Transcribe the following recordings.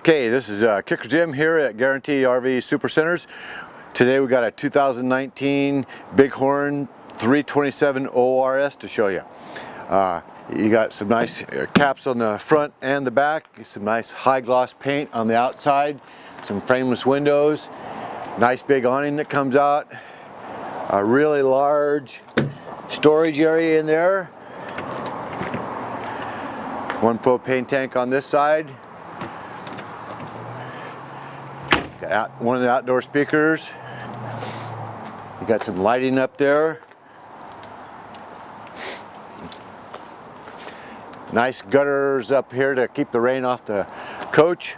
Okay, this is Kicker Jim here at Guaranty RV Super Centers. Today we got a 2019 Bighorn 327 ORS to show you. You got some nice caps on the front and the back, some nice high gloss paint on the outside, some frameless windows, nice big awning that comes out, a really large storage area in there, one propane tank on this side, one of the outdoor speakers. You got some lighting up there. Nice gutters up here to keep the rain off the coach.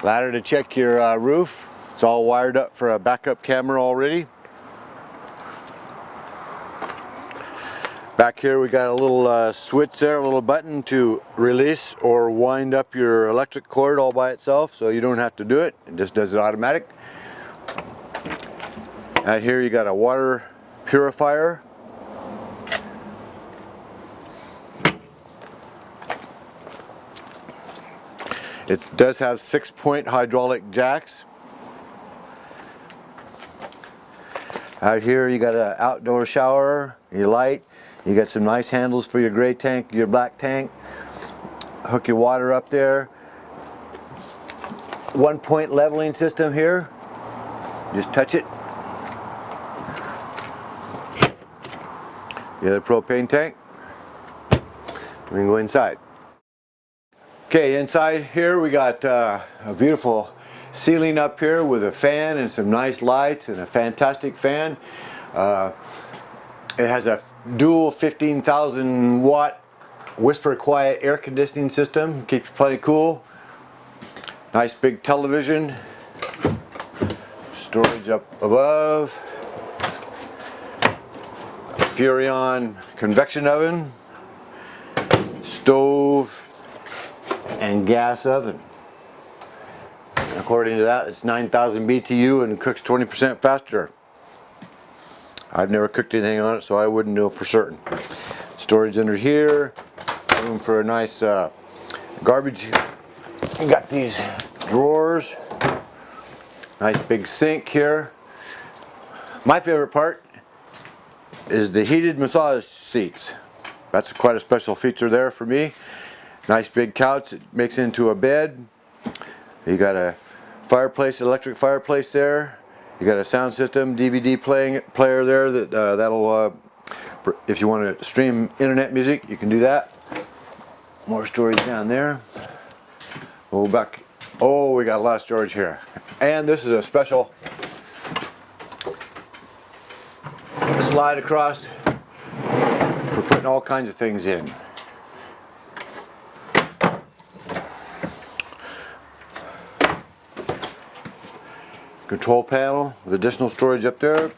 Ladder to check your roof. It's all wired up for a backup camera already. Back here we got a little switch there, a little button to release or wind up your electric cord all by itself, so you don't have to do it. It just does it automatic. Out here you got a water purifier. It does have 6-point hydraulic jacks. Out here you got an outdoor shower, your light. You got some nice handles for your gray tank, your black tank. Hook your water up there. 1-point leveling system here. Just touch it. The other propane tank. We can go inside. Okay, inside here we got a beautiful ceiling up here with a fan and some nice lights and a fantastic fan. It has a dual 15,000 watt whisper quiet air conditioning system. Keeps you plenty cool. Nice big television. Storage up above. Furrion convection oven. Stove and gas oven. According to that, it's 9,000 BTU and cooks 20% faster. I've never cooked anything on it, so I wouldn't know for certain. Storage under here, room for a nice garbage. You got these drawers, nice big sink here. My favorite part is the heated massage seats. That's quite a special feature there for me. Nice big couch, it makes it into a bed. You got a fireplace, electric fireplace there. You got a sound system, DVD player there that'll, if you want to stream internet music, you can do that. More storage down there. Oh, back. Oh, we got a lot of storage here. And this is a special slide across for putting all kinds of things in. Control panel with additional storage up there.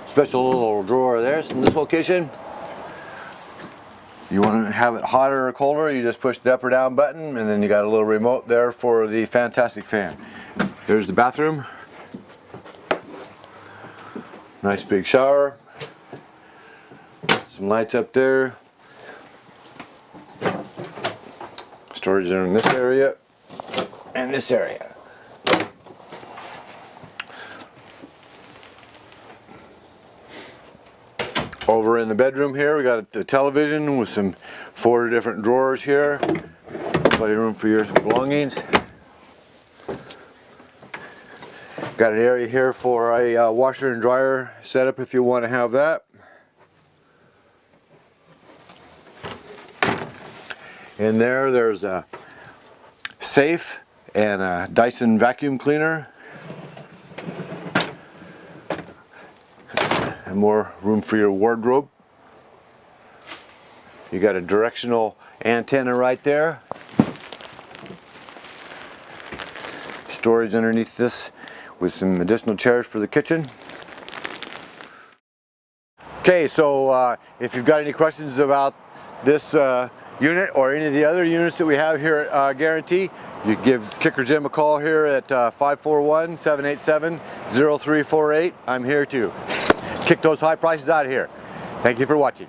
Special little drawer there in this location. You want to have it hotter or colder, you just push the up or down button, and then you got a little remote there for the fantastic fan. There's the bathroom. Nice big shower. Some lights up there. Storage in this area. And this area. Over in the bedroom here we got the television with some 4 different drawers here. Plenty of room for your belongings. Got an area here for a washer and dryer setup if you want to have that. In there's a safe and a Dyson vacuum cleaner, and more room for your wardrobe. You got a directional antenna right there. Storage underneath this with some additional chairs for the kitchen. Okay, so if you've got any questions about this unit or any of the other units that we have here at Guaranty, you can give Kicker Jim a call here at 541-787-0348. I'm here to kick those high prices out of here. Thank you for watching.